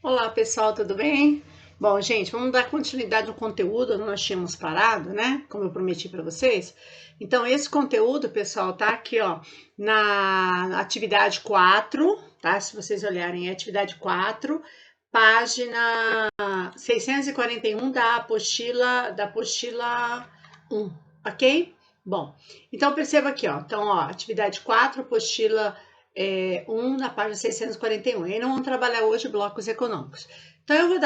Olá pessoal, tudo bem? Bom, gente, vamos dar continuidade ao conteúdo onde nós tínhamos parado, né? Como eu prometi para vocês. Então, esse conteúdo, pessoal, tá aqui, ó, na atividade 4, tá? Se vocês olharem, é atividade 4, página 641 da apostila 1, ok? Bom, então perceba aqui, ó. Então, ó, atividade 4, apostila 1 na página 641. E não vamos trabalhar hoje blocos econômicos. Então eu vou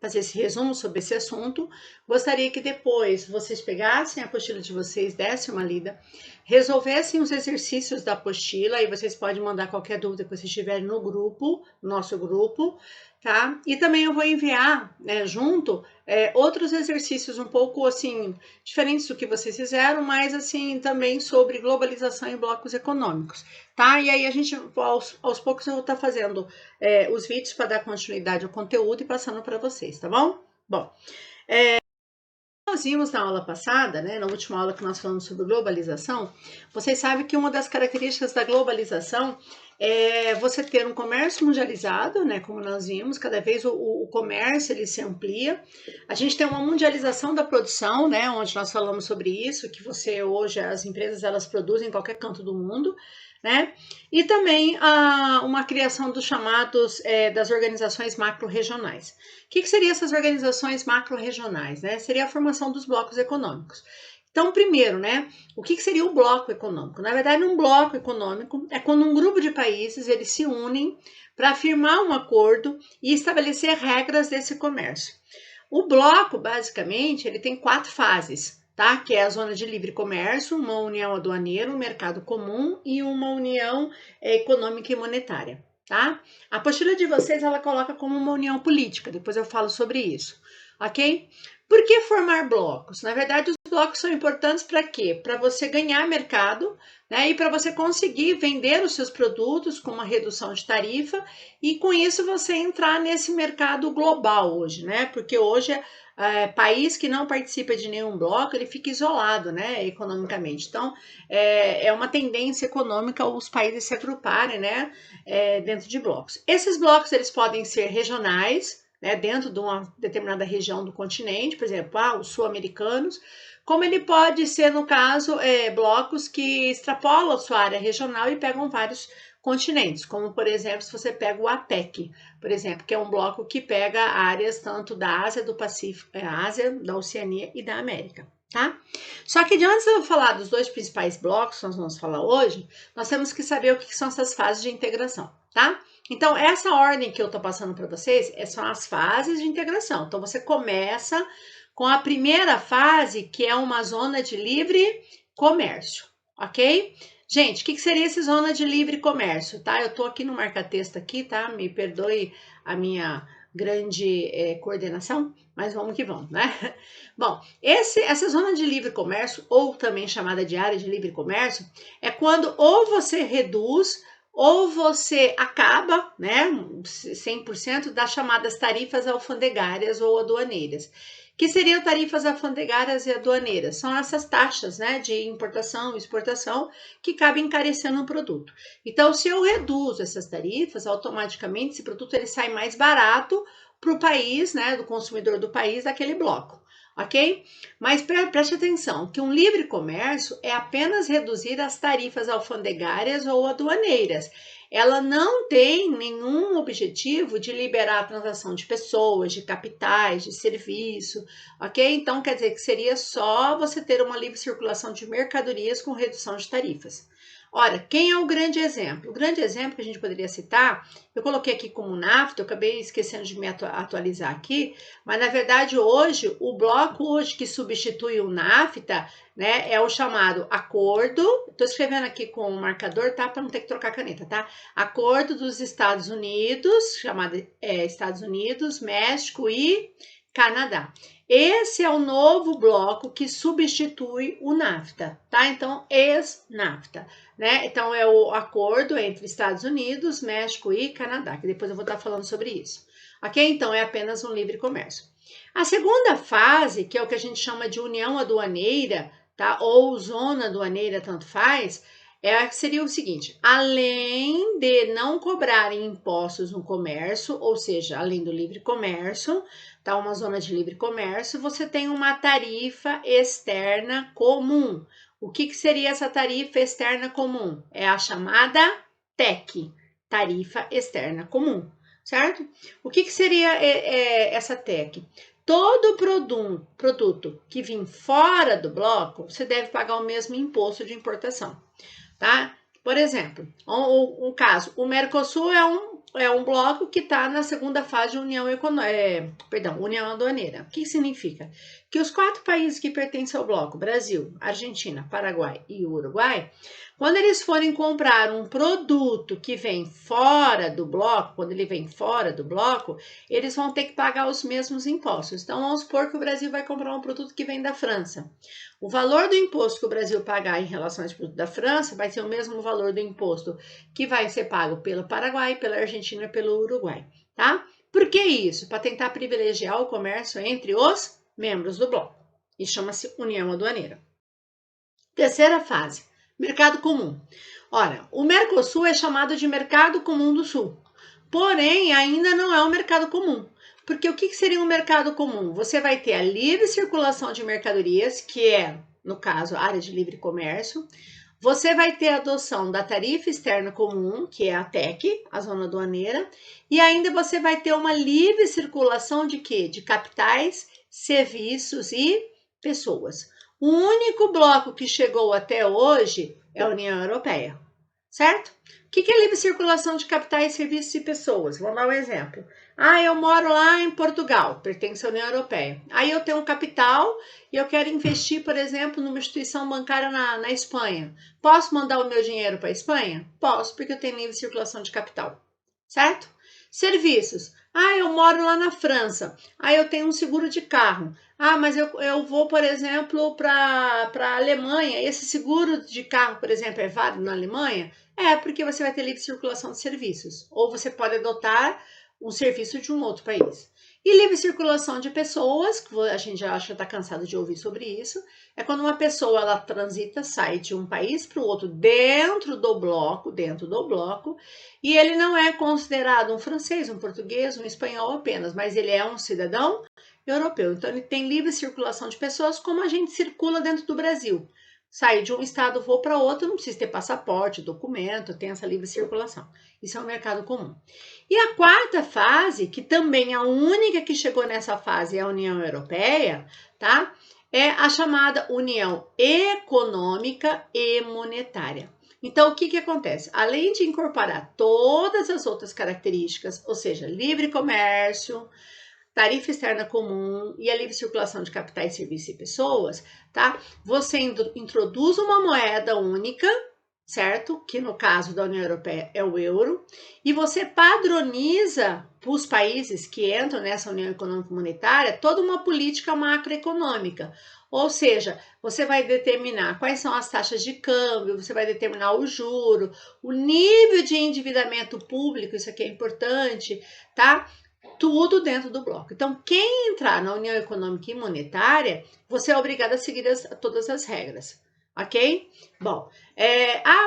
fazer esse resumo sobre esse assunto. Gostaria que depois vocês pegassem a apostila de vocês, dessem uma lida, resolvessem os exercícios da apostila, e vocês podem mandar qualquer dúvida que vocês tiverem no grupo, no nosso grupo, tá? E também eu vou enviar, né, junto, outros exercícios um pouco assim diferentes do que vocês fizeram, mas assim também sobre globalização e blocos econômicos, tá? E aí a gente, aos poucos, eu vou estar fazendo os vídeos para dar continuidade ao conteúdo e passando para vocês, tá bom? Bom, nós vimos na aula passada, né, na última aula que nós falamos sobre globalização, vocês sabem que uma das características da globalização é você ter um comércio mundializado, né, como nós vimos, cada vez o comércio ele se amplia. A gente tem uma mundialização da produção, né, onde nós falamos sobre isso, que você hoje, as empresas elas produzem em qualquer canto do mundo, né? E também uma criação dos chamados das organizações macro-regionais. O que seriam essas organizações macro-regionais, né? Seria a formação dos blocos econômicos. Então, primeiro, né, o que seria o bloco econômico? Na verdade, um bloco econômico é quando um grupo de países eles se unem para firmar um acordo e estabelecer regras desse comércio. O bloco, basicamente, ele tem 4 fases, tá? Que é a zona de livre comércio, uma união aduaneira, um mercado comum e uma união econômica e monetária, tá? A apostila de vocês, ela coloca como uma união política, depois eu falo sobre isso, ok? Por que formar blocos? Na verdade, os blocos são importantes para quê? Para você ganhar mercado, né? E para você conseguir vender os seus produtos com uma redução de tarifa e com isso você entrar nesse mercado global hoje, né? Porque hoje país que não participa de nenhum bloco, ele fica isolado, né, economicamente. Então, é uma tendência econômica os países se agruparem, né, dentro de blocos. Esses blocos, eles podem ser regionais, né, dentro de uma determinada região do continente, por exemplo, os sul-americanos, como ele pode ser, no caso, blocos que extrapolam a sua área regional e pegam vários continentes, como, por exemplo, se você pega o APEC, por exemplo, que é um bloco que pega áreas tanto da Ásia, do Pacífico, Ásia, da Oceania e da América, tá? Só que antes de eu falar dos dois principais blocos que nós vamos falar hoje, nós temos que saber o que são essas fases de integração, tá? Então, essa ordem que eu tô passando para vocês são as fases de integração. Então, você começa com a primeira fase, que é uma zona de livre comércio, ok? Gente, o que seria essa zona de livre comércio, tá? Eu tô aqui no marca-texto aqui, tá? Me perdoe a minha grande coordenação, mas vamos que vamos, né? Bom, essa zona de livre comércio, ou também chamada de área de livre comércio, é quando ou você reduz ou você acaba, né, 100% das chamadas tarifas alfandegárias ou aduaneiras. Que seriam tarifas alfandegárias e aduaneiras? São essas taxas, né, de importação e exportação que acabam encarecendo o produto. Então, se eu reduzo essas tarifas, automaticamente esse produto ele sai mais barato para o país, né, do consumidor do país daquele bloco, ok? Mas preste atenção, que um livre comércio é apenas reduzir as tarifas alfandegárias ou aduaneiras. Ela não tem nenhum objetivo de liberar a transação de pessoas, de capitais, de serviço, ok? Então, quer dizer que seria só você ter uma livre circulação de mercadorias com redução de tarifas. Ora, quem é o grande exemplo? O grande exemplo que a gente poderia citar, eu coloquei aqui como NAFTA, eu acabei esquecendo de me atualizar aqui, mas na verdade hoje, o bloco hoje que substitui o NAFTA, né, é o chamado acordo, estou escrevendo aqui com o marcador, tá, para não ter que trocar a caneta, tá? Acordo dos Estados Unidos, chamado Estados Unidos, México e Canadá. Esse é o novo bloco que substitui o NAFTA, tá? Então, ex-NAFTA, né? Então, é o acordo entre Estados Unidos, México e Canadá, que depois eu vou estar falando sobre isso, ok? Então, é apenas um livre comércio. A segunda fase, que é o que a gente chama de união aduaneira, tá? Ou zona aduaneira, tanto faz, seria o seguinte: além de não cobrarem impostos no comércio, ou seja, além do livre comércio, tá? Uma zona de livre comércio, você tem uma tarifa externa comum. O que seria essa tarifa externa comum? É a chamada TEC, tarifa externa comum, certo? O que seria essa TEC? Todo produto que vem fora do bloco, você deve pagar o mesmo imposto de importação, tá? Por exemplo, um caso, o Mercosul é um bloco que está na segunda fase de União União Aduaneira. O que significa? Que os 4 países que pertencem ao bloco, Brasil, Argentina, Paraguai e Uruguai, quando eles forem comprar um produto que vem fora do bloco, quando ele vem fora do bloco, eles vão ter que pagar os mesmos impostos. Então, vamos supor que o Brasil vai comprar um produto que vem da França. O valor do imposto que o Brasil pagar em relação a esse produto da França vai ser o mesmo valor do imposto que vai ser pago pelo Paraguai, pela Argentina e pelo Uruguai, tá? Por que isso? Para tentar privilegiar o comércio entre os membros do bloco. Isso chama-se União Aduaneira. Terceira fase, mercado comum. Ora, o Mercosul é chamado de Mercado Comum do Sul, porém ainda não é um mercado comum. Porque o que seria um mercado comum? Você vai ter a livre circulação de mercadorias, que é, no caso, a área de livre comércio. Você vai ter a adoção da tarifa externa comum, que é a TEC, a zona aduaneira. E ainda você vai ter uma livre circulação de quê? De capitais, serviços e pessoas. O único bloco que chegou até hoje é a União Europeia, certo? O que é livre circulação de capitais, serviços e pessoas? Vou dar um exemplo. Eu moro lá em Portugal, pertence à União Europeia. Aí eu tenho um capital e eu quero investir, por exemplo, numa instituição bancária na Espanha. Posso mandar o meu dinheiro para a Espanha? Posso, porque eu tenho livre circulação de capital, certo? Serviços. Eu moro lá na França. Eu tenho um seguro de carro. Mas eu vou, por exemplo, para a Alemanha. Esse seguro de carro, por exemplo, é válido na Alemanha? Porque você vai ter livre circulação de serviços. Ou você pode adotar um serviço de um outro país. E livre circulação de pessoas, que a gente já acha que está cansado de ouvir sobre isso, é quando uma pessoa ela transita, sai de um país para o outro dentro do bloco, e ele não é considerado um francês, um português, um espanhol apenas, mas ele é um cidadão europeu. Então ele tem livre circulação de pessoas, como a gente circula dentro do Brasil. Sair de um estado, vou para outro, não precisa ter passaporte, documento, tem essa livre circulação. Isso é um mercado comum. E a quarta fase, que também é a única que chegou nessa fase, é a União Europeia, tá? É a chamada União Econômica e Monetária. Então, o que acontece? Além de incorporar todas as outras características, ou seja, livre comércio, tarifa externa comum e a livre circulação de capitais, serviços e pessoas, tá? Você introduz uma moeda única, certo? Que no caso da União Europeia é o euro, e você padroniza para os países que entram nessa União Econômica e Monetária toda uma política macroeconômica. Ou seja, você vai determinar quais são as taxas de câmbio, você vai determinar o juro, o nível de endividamento público, isso aqui é importante, tá? Tudo dentro do bloco. Então, quem entrar na União Econômica e Monetária, você é obrigado a seguir todas as regras, ok? Bom,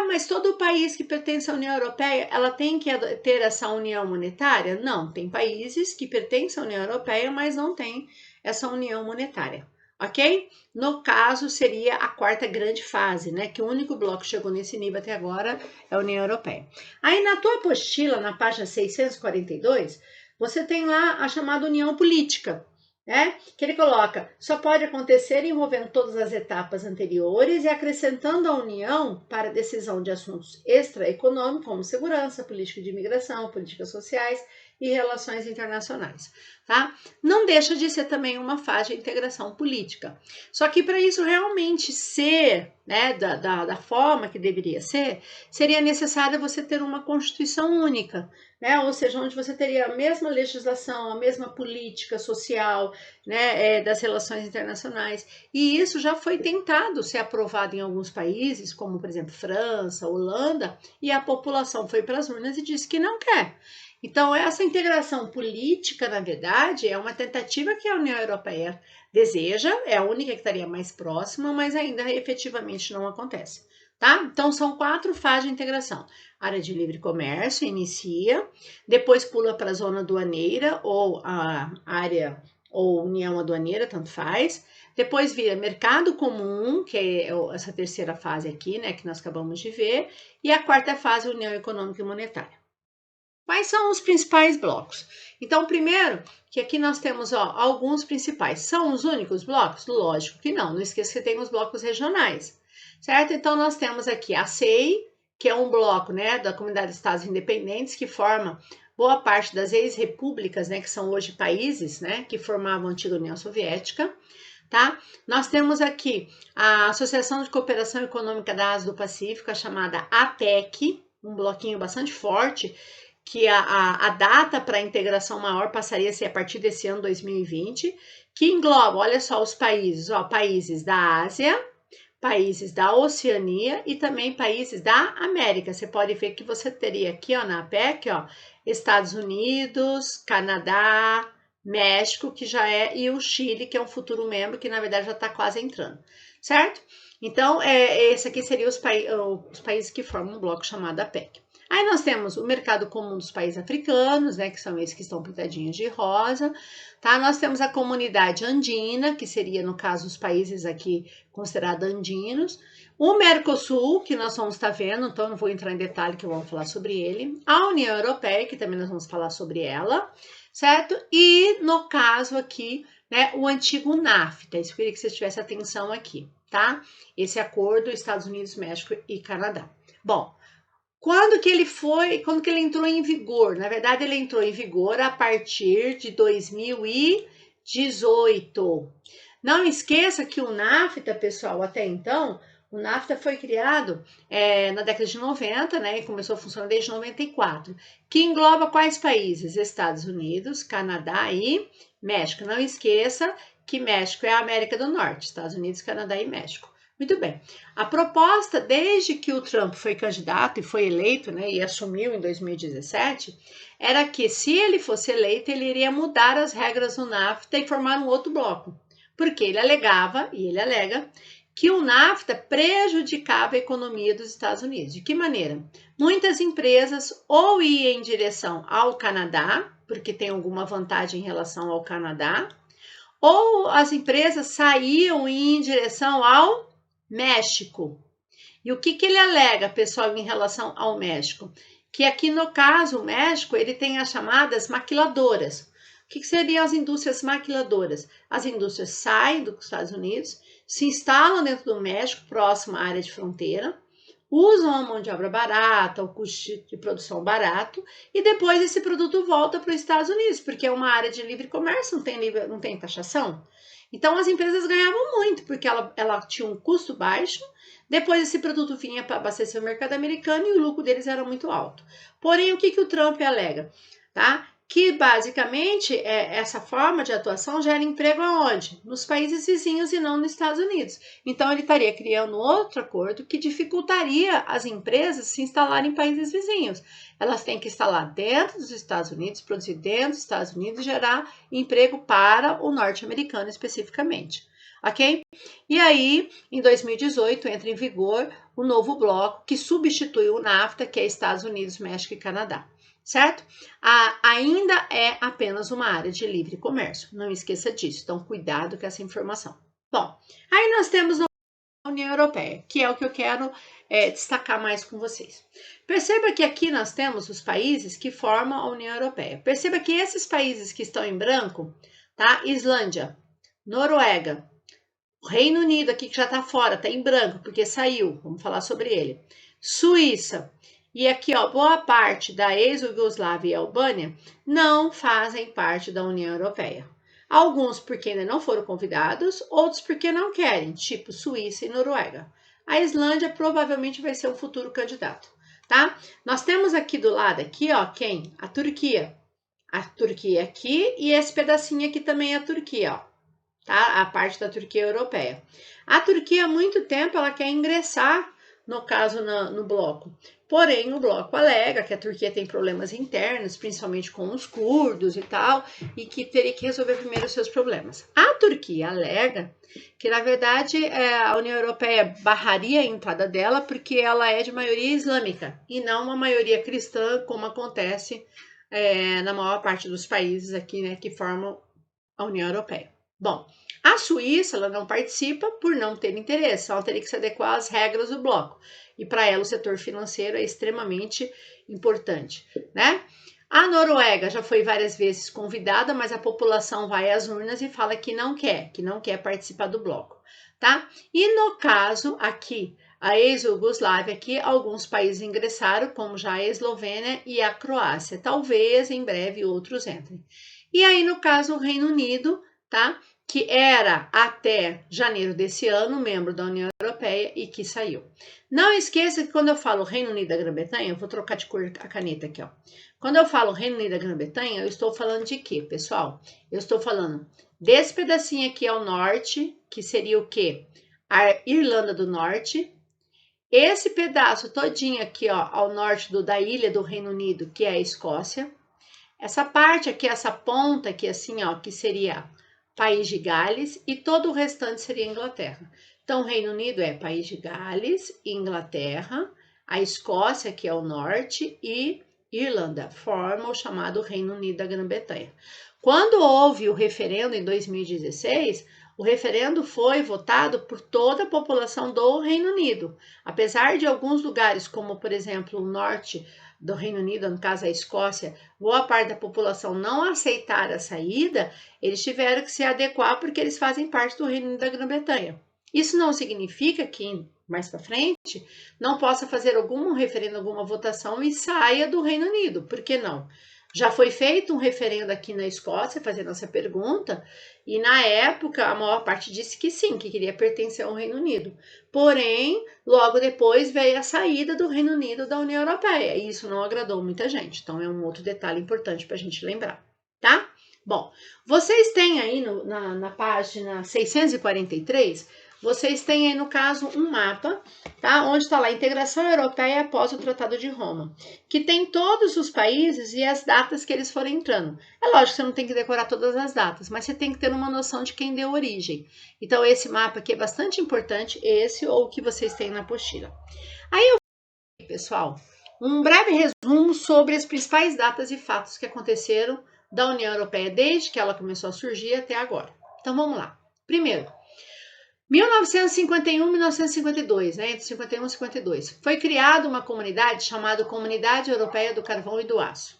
mas todo país que pertence à União Europeia, ela tem que ter essa união monetária? Não, tem países que pertencem à União Europeia, mas não tem essa união monetária, ok? No caso, seria a quarta grande fase, né? Que o único bloco que chegou nesse nível até agora é a União Europeia. Aí, na tua apostila, na página 642, você tem lá a chamada união política, né? Que ele coloca, só pode acontecer envolvendo todas as etapas anteriores e acrescentando a união para decisão de assuntos extraeconômicos, como segurança, política de imigração, políticas sociais e relações internacionais, tá? Não deixa de ser também uma fase de integração política. Só que para isso realmente ser, né, da forma que deveria ser, seria necessário você ter uma Constituição única, né? Ou seja, onde você teria a mesma legislação, a mesma política social, né, das relações internacionais. E isso já foi tentado ser aprovado em alguns países, como por exemplo França, Holanda, e a população foi para as urnas e disse que não quer. Então, essa integração política, na verdade, é uma tentativa que a União Europeia deseja, é a única que estaria mais próxima, mas ainda efetivamente não acontece, tá? Então, são 4 fases de integração. Área de livre comércio, inicia, depois pula para a zona aduaneira, ou a área, ou união aduaneira, tanto faz. Depois vira mercado comum, que é essa terceira fase aqui, né, que nós acabamos de ver. E a quarta fase, união econômica e monetária. Quais são os principais blocos? Então, primeiro, que aqui nós temos alguns principais. São os únicos blocos? Lógico que não. Não esqueça que tem os blocos regionais, certo? Então, nós temos aqui a CEI, que é um bloco, né, da Comunidade de Estados Independentes, que forma boa parte das ex-repúblicas, né, que são hoje países, né, que formavam a antiga União Soviética, tá? Nós temos aqui a Associação de Cooperação Econômica da Ásia do Pacífico, a chamada APEC, um bloquinho bastante forte, que a data para a integração maior passaria a ser a partir desse ano 2020, que engloba, olha só, os países, países da Ásia, países da Oceania e também países da América. Você pode ver que você teria aqui, na APEC, Estados Unidos, Canadá, México, que já é, e o Chile, que é um futuro membro, que na verdade já está quase entrando, certo? Então, esse aqui seria os países que formam um bloco chamado APEC. Aí nós temos o mercado comum dos países africanos, né, que são esses que estão pintadinhos de rosa, tá? Nós temos a comunidade andina, que seria, no caso, os países aqui considerados andinos. O Mercosul, que nós vamos estar vendo, então não vou entrar em detalhe que eu vou falar sobre ele. A União Europeia, que também nós vamos falar sobre ela, certo? E, no caso aqui, né, o antigo NAFTA, isso eu queria que vocês tivessem atenção aqui, tá? Esse acordo Estados Unidos, México e Canadá. Bom, quando que ele entrou em vigor? Na verdade, ele entrou em vigor a partir de 2018. Não esqueça que o NAFTA, pessoal, até então, o NAFTA foi criado na década de 90, né, e começou a funcionar desde 94, que engloba quais países? Estados Unidos, Canadá e México. Não esqueça que México é a América do Norte, Estados Unidos, Canadá e México. Muito bem. A proposta, desde que o Trump foi candidato e foi eleito, né, e assumiu em 2017, era que, se ele fosse eleito, ele iria mudar as regras do NAFTA e formar um outro bloco. Porque ele alegava, e ele alega, que o NAFTA prejudicava a economia dos Estados Unidos. De que maneira? Muitas empresas ou iam em direção ao Canadá, porque tem alguma vantagem em relação ao Canadá, ou as empresas saíam em direção ao México. E o que ele alega, pessoal, em relação ao México? Que aqui, no caso, o México, ele tem as chamadas maquiladoras. O que seriam as indústrias maquiladoras? As indústrias saem dos Estados Unidos, se instalam dentro do México, próximo à área de fronteira, usam a mão de obra barata, o custo de produção barato, e depois esse produto volta para os Estados Unidos, porque é uma área de livre comércio, não tem taxação. Então, as empresas ganhavam muito, porque ela tinha um custo baixo, depois esse produto vinha para abastecer o mercado americano e o lucro deles era muito alto. Porém, o que o Trump alega? Tá? Que, basicamente, essa forma de atuação gera emprego aonde? Nos países vizinhos e não nos Estados Unidos. Então, ele estaria criando outro acordo que dificultaria as empresas se instalarem em países vizinhos. Elas têm que instalar dentro dos Estados Unidos, produzir dentro dos Estados Unidos e gerar emprego para o norte-americano especificamente. Ok? E aí, em 2018, entra em vigor o novo bloco que substitui o NAFTA, que é Estados Unidos, México e Canadá. Certo? Ainda é apenas uma área de livre comércio. Não esqueça disso. Então, cuidado com essa informação. Bom, aí nós temos a União Europeia, que é o que eu quero destacar mais com vocês. Perceba que aqui nós temos os países que formam a União Europeia. Perceba que esses países que estão em branco, tá? Islândia, Noruega, o Reino Unido aqui que já está fora, está em branco, porque saiu, vamos falar sobre ele. Suíça, e aqui, boa parte da ex-Yugoslávia e Albânia não fazem parte da União Europeia. Alguns porque ainda não foram convidados, outros porque não querem, tipo Suíça e Noruega. A Islândia provavelmente vai ser o futuro candidato, tá? Nós temos aqui do lado, aqui, quem? A Turquia. A Turquia aqui e esse pedacinho aqui também é a Turquia, tá? A parte da Turquia europeia. A Turquia, há muito tempo, ela quer ingressar, no caso, no bloco. Porém, o bloco alega que a Turquia tem problemas internos, principalmente com os curdos e tal, e que teria que resolver primeiro os seus problemas. A Turquia alega que, na verdade, a União Europeia barraria a entrada dela porque ela é de maioria islâmica e não uma maioria cristã, como acontece na maior parte dos países aqui, né, que formam a União Europeia. Bom, a Suíça ela não participa por não ter interesse, ela teria que se adequar às regras do bloco. E para ela o setor financeiro é extremamente importante, né? A Noruega já foi várias vezes convidada, mas a população vai às urnas e fala que não quer participar do bloco, tá? E no caso aqui, a ex-Yugoslávia, aqui alguns países ingressaram, como já a Eslovênia e a Croácia. Talvez em breve outros entrem. E aí, no caso, o Reino Unido, tá? Que era até janeiro desse ano membro da União Europeia e que saiu. Não esqueça que quando eu falo Reino Unido da Grã-Bretanha, eu vou trocar de cor a caneta aqui, ó. Quando eu falo Reino Unido da Grã-Bretanha, eu estou falando de quê, pessoal? Eu estou falando desse pedacinho aqui ao norte, que seria o quê? A Irlanda do Norte. Esse pedaço todinho aqui, ó, ao norte da ilha do Reino Unido, que é a Escócia. Essa parte aqui, essa ponta aqui assim, ó, que seria País de Gales e todo o restante seria Inglaterra. Então, o Reino Unido é País de Gales, Inglaterra, a Escócia, que é o norte, e Irlanda, forma o chamado Reino Unido da Grã-Bretanha. Quando houve o referendo em 2016, o referendo foi votado por toda a população do Reino Unido. Apesar de alguns lugares, como por exemplo o norte do Reino Unido, no caso a Escócia, boa parte da população não aceitar a saída, eles tiveram que se adequar porque eles fazem parte do Reino Unido da Grã-Bretanha. Isso não significa que mais para frente não possa fazer algum referendo, alguma votação e saia do Reino Unido. Por que não? Já foi feito um referendo aqui na Escócia, fazendo essa pergunta, e na época a maior parte disse que sim, que queria pertencer ao Reino Unido. Porém, logo depois veio a saída do Reino Unido da União Europeia, e isso não agradou muita gente. Então, é um outro detalhe importante para a gente lembrar, tá? Bom, vocês têm aí na página 643, vocês têm aí, no caso, um mapa, tá? Onde está lá, Integração Europeia após o Tratado de Roma, que tem todos os países e as datas que eles foram entrando. É lógico que você não tem que decorar todas as datas, mas você tem que ter uma noção de quem deu origem. Então, esse mapa aqui é bastante importante, esse ou o que vocês têm na apostila. Aí eu vou, pessoal, um breve resumo sobre as principais datas e fatos que aconteceram da União Europeia desde que ela começou a surgir até agora. Então, vamos lá. Primeiro, 1951 e 1952, né, entre 51 e 52, foi criada uma comunidade chamada Comunidade Europeia do Carvão e do Aço.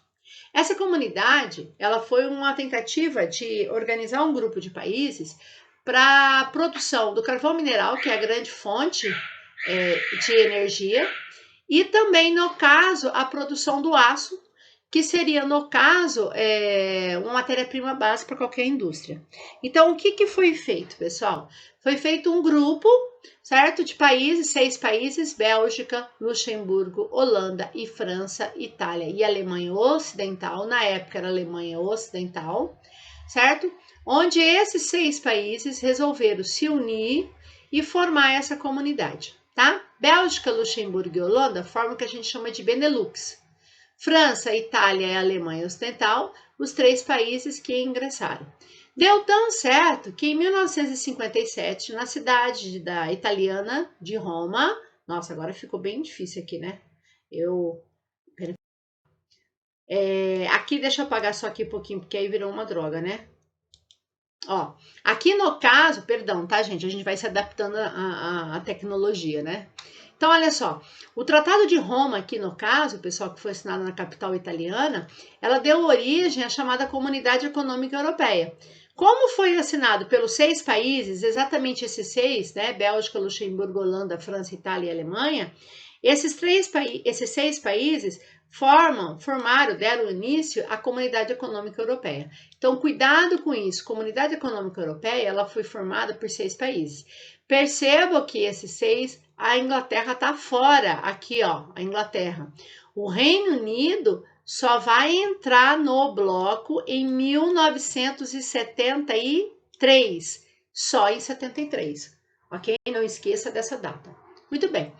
Essa comunidade, ela foi uma tentativa de organizar um grupo de países para a produção do carvão mineral, que é a grande fonte de energia, e também, no caso, a produção do aço, que seria, no caso, uma matéria-prima básica para qualquer indústria. Então, o que foi feito, pessoal? Foi feito um grupo, certo? De países, 6 países, Bélgica, Luxemburgo, Holanda e França, Itália e Alemanha Ocidental, na época era Alemanha Ocidental, certo? Onde esses 6 países resolveram se unir e formar essa comunidade, tá? Bélgica, Luxemburgo e Holanda formam o que a gente chama de Benelux. França, Itália e Alemanha Ocidental, os 3 países que ingressaram. Deu tão certo que em 1957, na cidade da italiana de Roma, nossa, agora ficou bem difícil aqui, né? Aqui, deixa eu apagar só aqui um pouquinho, porque aí virou uma droga, né? Ó, aqui no caso, perdão, tá, gente? A gente vai se adaptando à tecnologia, né? Então, olha só, o Tratado de Roma, aqui no caso, o pessoal que foi assinado na capital italiana, ela deu origem à chamada Comunidade Econômica Europeia. Como foi assinado pelos 6 países, exatamente esses 6, né, Bélgica, Luxemburgo, Holanda, França, Itália e Alemanha, esses 6 países deram início à Comunidade Econômica Europeia. Então, cuidado com isso. Comunidade Econômica Europeia, ela foi formada por 6 países. Perceba que esses 6, a Inglaterra está fora, aqui, ó, a Inglaterra. O Reino Unido só vai entrar no bloco em 1973, só em 73, ok? Não esqueça dessa data. Muito bem.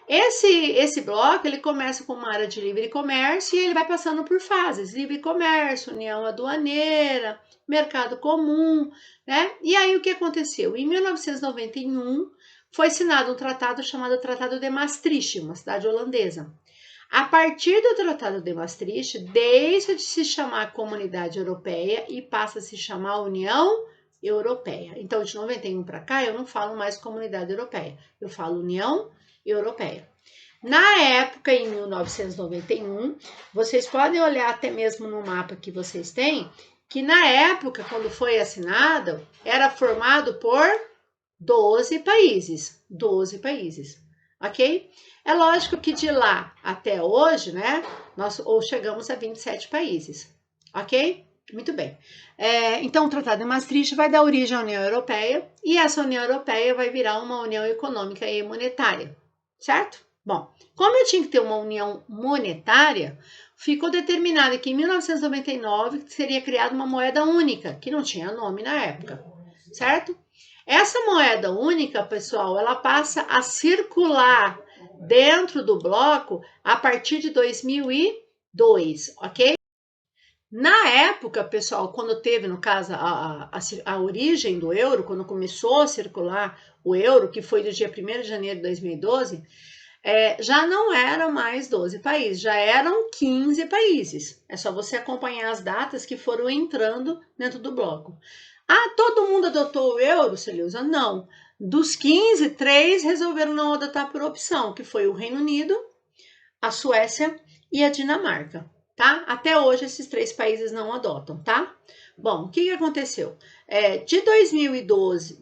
Esse bloco, ele começa com uma área de livre comércio e ele vai passando por fases, livre comércio, união aduaneira, mercado comum, né? E aí o que aconteceu? Em 1991 foi assinado um tratado chamado Tratado de Maastricht, uma cidade holandesa. A partir do Tratado de Maastricht, deixa de se chamar Comunidade Europeia e passa a se chamar União Europeia. Então, de 91 para cá, eu não falo mais Comunidade Europeia, eu falo União Europeia. Na época, em 1991, vocês podem olhar até mesmo no mapa que vocês têm, que na época, quando foi assinado, era formado por 12 países. 12 países, ok? É lógico que de lá até hoje, né, nós chegamos a 27 países, ok? Muito bem. Então, o Tratado de Maastricht vai dar origem à União Europeia e essa União Europeia vai virar uma União Econômica e Monetária, certo? Bom, como eu tinha que ter uma união monetária, ficou determinado que em 1999 seria criada uma moeda única, que não tinha nome na época, certo? Essa moeda única, pessoal, ela passa a circular dentro do bloco a partir de 2002, ok? Na época, pessoal, quando teve, no caso, a origem do euro, quando começou a circular o euro, que foi do dia 1º de janeiro de 2012, já não eram mais 12 países, já eram 15 países. É só você acompanhar as datas que foram entrando dentro do bloco. Ah, todo mundo adotou o euro, Celeusa? Não. Dos 15, 3 resolveram não adotar por opção, que foi o Reino Unido, a Suécia e a Dinamarca, tá? Até hoje esses 3 países não adotam, tá? Bom, o que aconteceu? De 2012,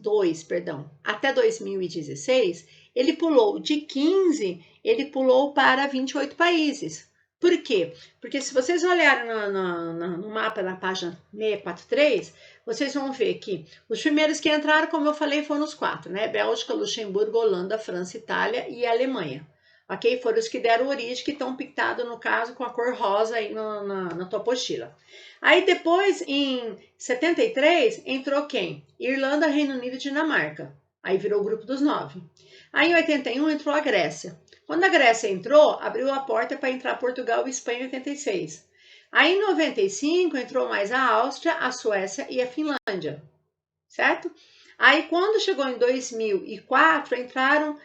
até 2016, ele pulou de 15, ele pulou para 28 países. Por quê? Porque se vocês olharem no mapa na página 643, vocês vão ver que os primeiros que entraram, como eu falei, foram os 4, né? Bélgica, Luxemburgo, Holanda, França, Itália e Alemanha. Ok? Foram os que deram origem, que estão pintados, no caso, com a cor rosa aí na tua apostila. Aí depois, em 73, entrou quem? Irlanda, Reino Unido e Dinamarca. Aí virou o grupo dos 9. Aí em 81 entrou a Grécia. Quando a Grécia entrou, abriu a porta para entrar Portugal e Espanha em 86. Aí em 95 entrou mais a Áustria, a Suécia e a Finlândia, certo? Aí quando chegou em 2004, entraram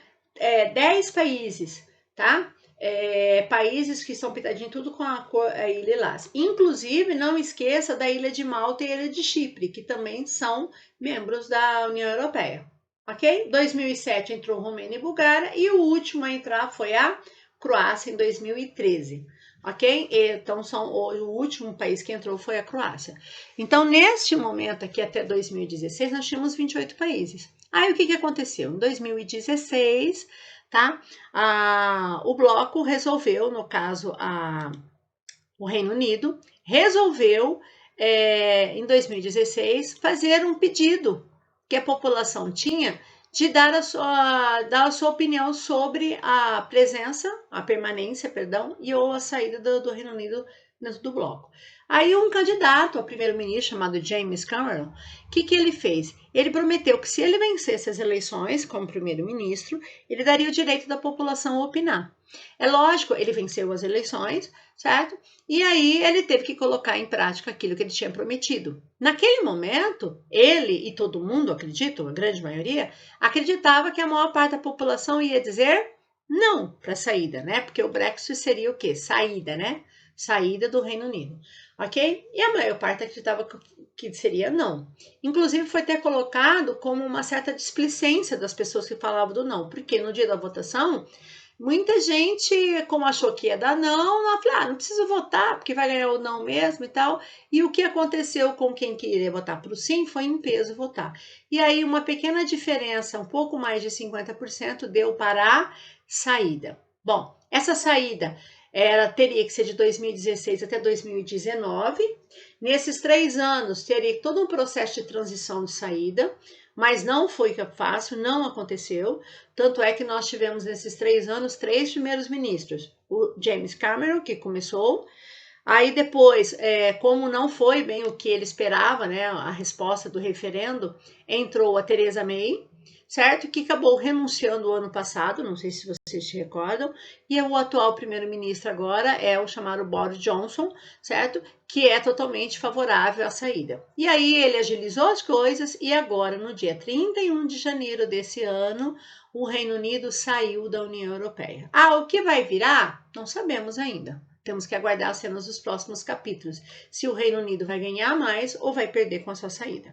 10 países, tá? Países que estão pintadinhos tudo com a cor lilás. Inclusive, não esqueça da Ilha de Malta e a Ilha de Chipre, que também são membros da União Europeia. Ok? 2007 entrou Romênia e Bulgária e o último a entrar foi a Croácia em 2013. Ok? Então, o último país que entrou foi a Croácia. Então, neste momento aqui, até 2016, nós tínhamos 28 países. Aí, o que aconteceu? Em 2016, tá? O bloco resolveu, no caso, o Reino Unido, resolveu, em 2016, fazer um pedido que a população tinha de dar a sua opinião sobre a presença, a permanência, perdão, ou a saída do Reino Unido dentro do bloco. Aí um candidato a primeiro-ministro chamado James Cameron, o que ele fez? Ele prometeu que se ele vencesse as eleições como primeiro-ministro, ele daria o direito da população a opinar. É lógico, ele venceu as eleições, certo? E aí ele teve que colocar em prática aquilo que ele tinha prometido. Naquele momento, ele e todo mundo, acredito, a grande maioria, acreditava que a maior parte da população ia dizer não para a saída, né? Porque o Brexit seria o quê? Saída, né? Saída do Reino Unido, ok? E a maior parte acreditava que seria não. Inclusive foi até colocado como uma certa displicência das pessoas que falavam do não, porque no dia da votação, muita gente, como achou que ia dar não, ela falou, não preciso votar, porque vai ganhar o não mesmo e tal. E o que aconteceu com quem queria votar para o sim foi em peso votar. E aí uma pequena diferença, um pouco mais de 50%, deu para a saída. Bom, essa saída ela teria que ser de 2016 até 2019. Nesses 3 anos, teria todo um processo de transição de saída, mas não foi fácil, não aconteceu. Tanto é que nós tivemos nesses 3 anos 3 primeiros ministros. O James Cameron, que começou. Aí depois, como não foi bem o que ele esperava, né, a resposta do referendo, entrou a Theresa May, certo? Que acabou renunciando o ano passado, não sei se vocês se recordam, e o atual primeiro-ministro agora é o chamado Boris Johnson, certo? Que é totalmente favorável à saída. E aí ele agilizou as coisas e agora, no dia 31 de janeiro desse ano, o Reino Unido saiu da União Europeia. Ah, o que vai virar? Não sabemos ainda. Temos que aguardar as cenas dos próximos capítulos. Se o Reino Unido vai ganhar mais ou vai perder com a sua saída.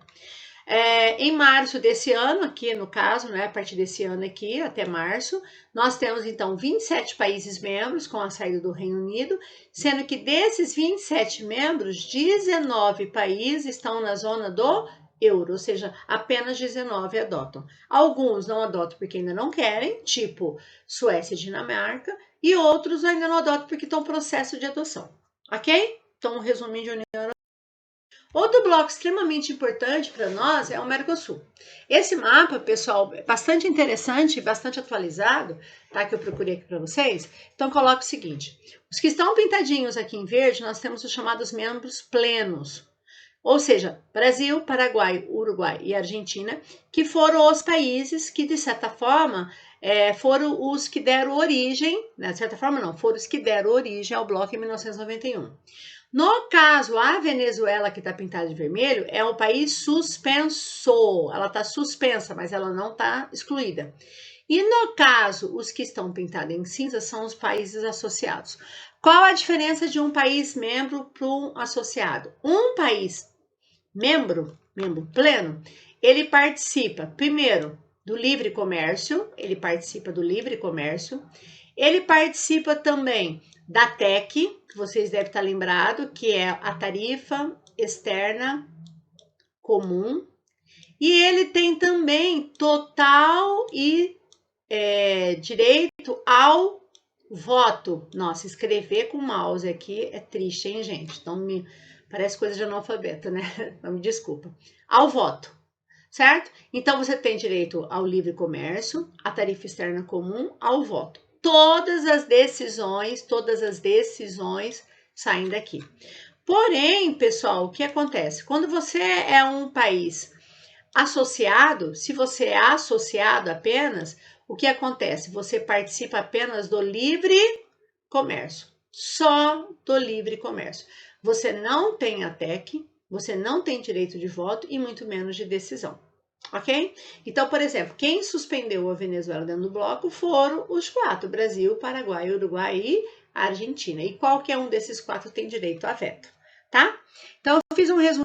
Em março desse ano, aqui no caso, né, a partir desse ano aqui, até março, nós temos então 27 países membros com a saída do Reino Unido, sendo que desses 27 membros, 19 países estão na zona do euro, ou seja, apenas 19 adotam. Alguns não adotam porque ainda não querem, tipo Suécia e Dinamarca, e outros ainda não adotam porque estão em processo de adoção, ok? Então, um resuminho de União Europeia. Outro bloco extremamente importante para nós é o Mercosul. Esse mapa, pessoal, é bastante interessante, bastante atualizado, tá? Que eu procurei aqui para vocês. Então, coloca o seguinte: os que estão pintadinhos aqui em verde, nós temos os chamados membros plenos. Ou seja, Brasil, Paraguai, Uruguai e Argentina, que foram os países que, de certa forma, foram os que deram origem, né? De certa forma não, foram os que deram origem ao bloco em 1991. No caso, a Venezuela, que está pintada de vermelho, é um país suspenso. Ela está suspensa, mas ela não está excluída. E no caso, os que estão pintados em cinza são os países associados. Qual a diferença de um país membro para um associado? Um país membro pleno, ele participa, primeiro, do livre comércio, ele participa também da TEC, que vocês devem estar lembrados, que é a tarifa externa comum, e ele tem também total e direito ao voto. Nossa, escrever com mouse aqui é triste, hein, gente? Então, parece coisa de analfabeta, né? Então, me desculpa. Ao voto, certo? Então, você tem direito ao livre comércio, à tarifa externa comum, ao voto. Todas as decisões saem daqui. Porém, pessoal, o que acontece? Quando você é um país associado, se você é associado apenas, o que acontece? Você participa apenas do livre comércio, só do livre comércio. Você não tem a TEC, você não tem direito de voto e muito menos de decisão. Ok? Então, por exemplo, quem suspendeu a Venezuela dentro do bloco foram os 4, Brasil, Paraguai, Uruguai e Argentina. E qualquer um desses 4 tem direito a veto, tá? Então, eu fiz um resumo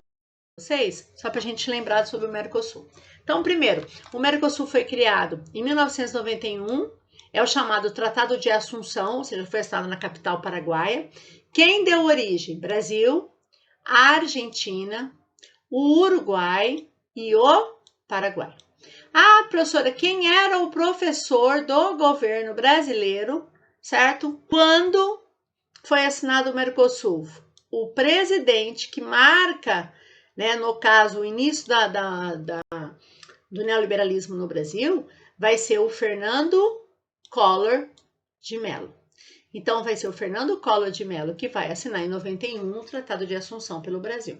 para vocês, só para a gente lembrar sobre o Mercosul. Então, primeiro, o Mercosul foi criado em 1991, é o chamado Tratado de Assunção, ou seja, foi assinado na capital paraguaia. Quem deu origem? Brasil, a Argentina, o Uruguai e o Paraguai. Ah, professora, quem era o professor do governo brasileiro, certo? Quando foi assinado o Mercosul? O presidente que marca, né, no caso, o início do neoliberalismo no Brasil, vai ser o Fernando Collor de Mello. Então, vai ser o Fernando Collor de Mello que vai assinar em 91 o Tratado de Assunção pelo Brasil.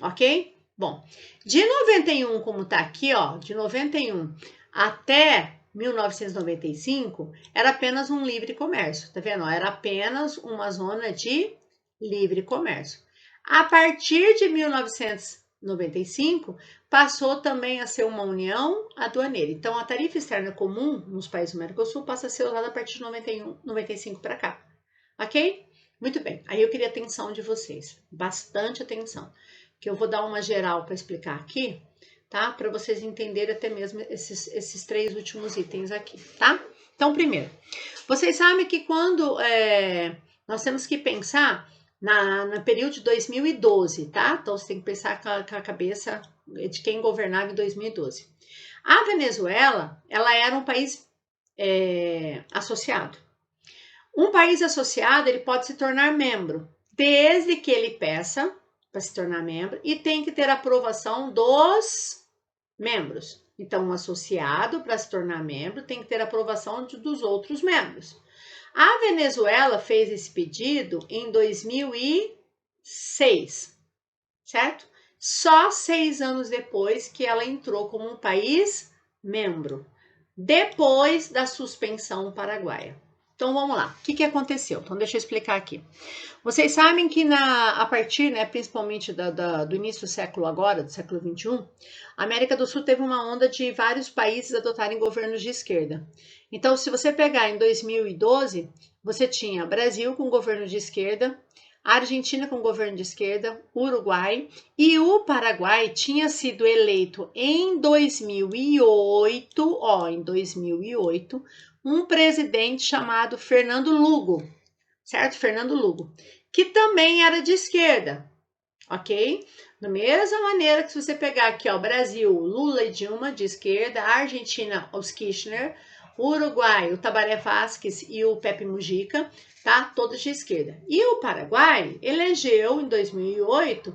Ok? Bom, de 91, como tá aqui, ó, de 91 até 1995, era apenas um livre comércio, tá vendo? Era apenas uma zona de livre comércio. A partir de 1995, passou também a ser uma união aduaneira. Então, a tarifa externa comum nos países do Mercosul passa a ser usada a partir de 91, 95 para cá. Ok? Muito bem. Aí eu queria a atenção de vocês, bastante atenção, que eu vou dar uma geral para explicar aqui, tá? Para vocês entenderem até mesmo esses 3 últimos itens aqui, tá? Então, primeiro, vocês sabem que quando nós temos que pensar no período de 2012, tá? Então, você tem que pensar com a cabeça de quem governava em 2012. A Venezuela, ela era um país associado. Um país associado, ele pode se tornar membro, desde que ele peça para se tornar membro e tem que ter aprovação dos membros. Então, um associado, para se tornar membro, tem que ter aprovação dos outros membros. A Venezuela fez esse pedido em 2006, certo? Só 6 anos depois que ela entrou como um país membro, depois da suspensão paraguaia. Então vamos lá, o que aconteceu? Então deixa eu explicar aqui. Vocês sabem que a partir, né, principalmente do início do século agora, do século XXI, a América do Sul teve uma onda de vários países adotarem governos de esquerda. Então, se você pegar em 2012, você tinha Brasil com governo de esquerda, a Argentina com governo de esquerda, Uruguai e o Paraguai tinha sido eleito em 2008, um presidente chamado Fernando Lugo, certo? Fernando Lugo, que também era de esquerda, ok? Da mesma maneira que se você pegar aqui, ó, Brasil, Lula e Dilma de esquerda, Argentina, os Kirchner, Uruguai, o Tabaré Vázquez e o Pepe Mujica, tá? Todos de esquerda. E o Paraguai elegeu em 2008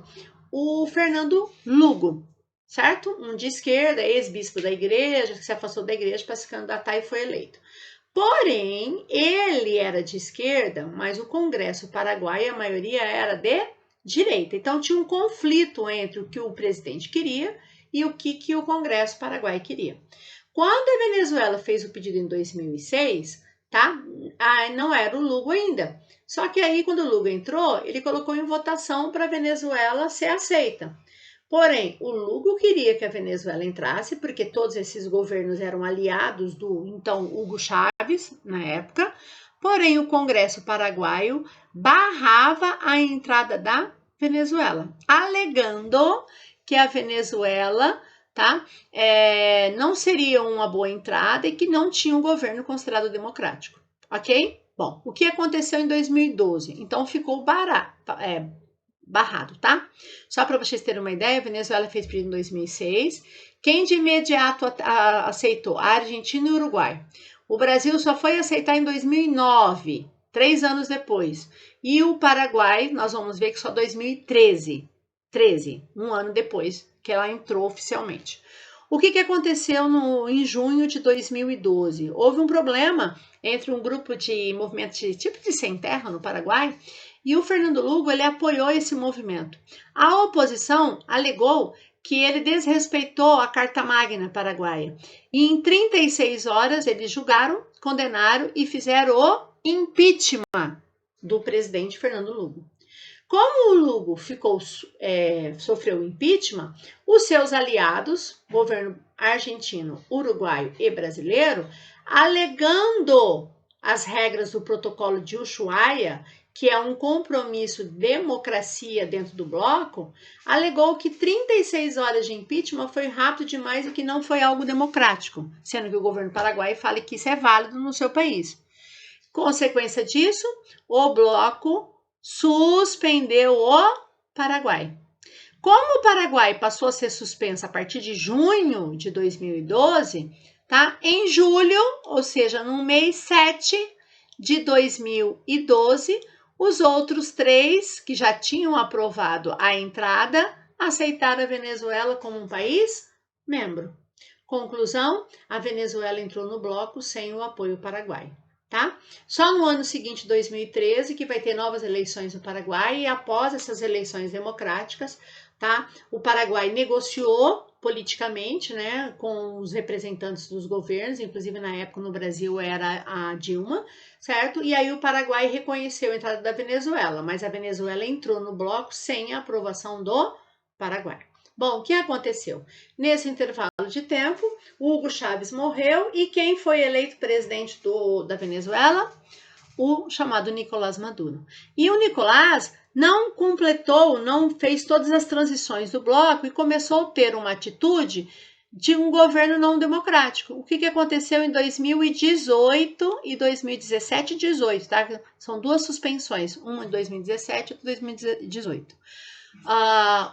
o Fernando Lugo, certo? Um de esquerda, ex-bispo da igreja, que se afastou da igreja para se candidatar e foi eleito. Porém, ele era de esquerda, mas o Congresso paraguaio, a maioria era de direita. Então, tinha um conflito entre o que o presidente queria e o que o Congresso paraguaio queria. Quando a Venezuela fez o pedido em 2006, tá? Não era o Lugo ainda. Só que aí, quando o Lugo entrou, ele colocou em votação para a Venezuela ser aceita. Porém, o Lugo queria que a Venezuela entrasse, porque todos esses governos eram aliados do então Hugo Chávez, na época. Porém, o Congresso paraguaio barrava a entrada da Venezuela, alegando que a Venezuela, tá, não seria uma boa entrada e que não tinha um governo considerado democrático, ok? Bom, o que aconteceu em 2012? Então, ficou barrado, tá? Só para vocês terem uma ideia, a Venezuela fez pedido em 2006. Quem de imediato aceitou? A Argentina e o Uruguai. O Brasil só foi aceitar em 2009, 3 anos depois. E o Paraguai, nós vamos ver que só 2013, um ano depois que ela entrou oficialmente. O que aconteceu em junho de 2012? Houve um problema entre um grupo de movimento tipo de sem terra no Paraguai e o Fernando Lugo ele apoiou esse movimento. A oposição alegou que ele desrespeitou a Carta Magna paraguaia. E em 36 horas eles julgaram, condenaram e fizeram o impeachment do presidente Fernando Lugo. Como o Lugo sofreu impeachment, os seus aliados, governo argentino, uruguaio e brasileiro, alegando as regras do protocolo de Ushuaia, que é um compromisso de democracia dentro do bloco, alegou que 36 horas de impeachment foi rápido demais e que não foi algo democrático, sendo que o governo paraguaio fala que isso é válido no seu país. Consequência disso, o bloco suspendeu o Paraguai. Como o Paraguai passou a ser suspenso a partir de junho de 2012, tá? Em julho, ou seja, no mês 7 de 2012, os outros 3 que já tinham aprovado a entrada aceitaram a Venezuela como um país membro. Conclusão, a Venezuela entrou no bloco sem o apoio paraguaio. Tá? Só no ano seguinte, 2013, que vai ter novas eleições no Paraguai e após essas eleições democráticas, tá? O Paraguai negociou politicamente, né, com os representantes dos governos, inclusive na época no Brasil era a Dilma, certo? E aí o Paraguai reconheceu a entrada da Venezuela, mas a Venezuela entrou no bloco sem a aprovação do Paraguai. Bom, o que aconteceu? Nesse intervalo de tempo, Hugo Chávez morreu e quem foi eleito presidente da Venezuela? O chamado Nicolás Maduro. E o Nicolás não completou, não fez todas as transições do bloco e começou a ter uma atitude de um governo não democrático. O que aconteceu em 2018 e 2017 e 2018, tá? São 2 suspensões, uma em 2017 e outra em 2018.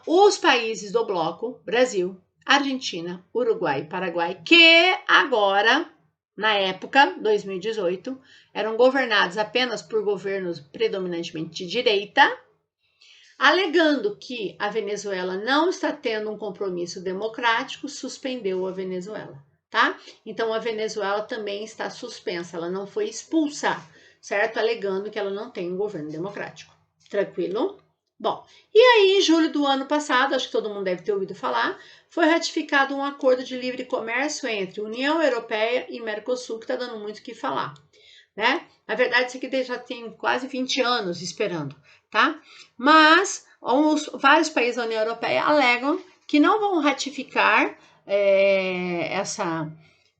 Os países do bloco, Brasil, Argentina, Uruguai e Paraguai, que agora, na época, 2018, eram governados apenas por governos predominantemente de direita, alegando que a Venezuela não está tendo um compromisso democrático, suspendeu a Venezuela, tá? Então, a Venezuela também está suspensa, ela não foi expulsa, certo? Alegando que ela não tem um governo democrático. Tranquilo? Bom, e aí, em julho do ano passado, acho que todo mundo deve ter ouvido falar, foi ratificado um acordo de livre comércio entre União Europeia e Mercosul, que está dando muito o que falar, né? Na verdade, isso aqui já tem quase 20 anos esperando, tá? Mas vários países da União Europeia alegam que não vão ratificar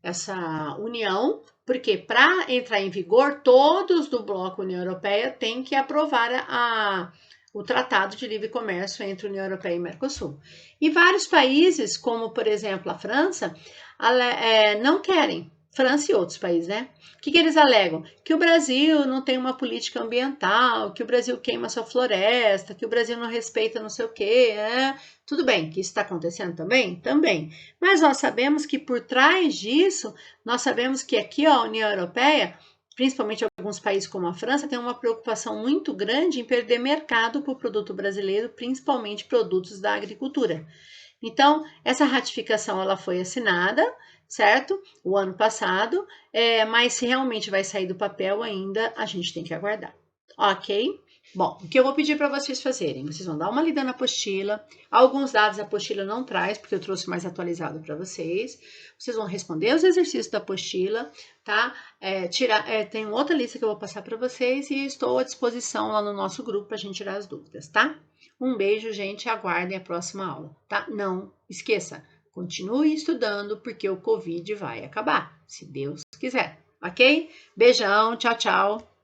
essa união, porque para entrar em vigor, todos do bloco União Europeia têm que aprovar o Tratado de Livre Comércio entre União Europeia e Mercosul. E vários países, como por exemplo a França, não querem. França e outros países, né? O que eles alegam? Que o Brasil não tem uma política ambiental, que o Brasil queima sua floresta, que o Brasil não respeita não sei o quê. Tudo bem que isso está acontecendo também? Também. Mas nós sabemos que por trás disso, nós sabemos que aqui a União Europeia, principalmente alguns países como a França, tem uma preocupação muito grande em perder mercado para o produto brasileiro, principalmente produtos da agricultura. Então, essa ratificação ela foi assinada, certo? O ano passado, mas se realmente vai sair do papel ainda, a gente tem que aguardar. Ok? Bom, o que eu vou pedir para vocês fazerem? Vocês vão dar uma lida na apostila. Alguns dados a apostila não traz, porque eu trouxe mais atualizado para vocês. Vocês vão responder os exercícios da apostila, tá? Tem outra lista que eu vou passar para vocês e estou à disposição lá no nosso grupo para a gente tirar as dúvidas, tá? Um beijo, gente. Aguardem a próxima aula, tá? Não esqueça, continue estudando porque o Covid vai acabar, se Deus quiser, ok? Beijão, tchau, tchau.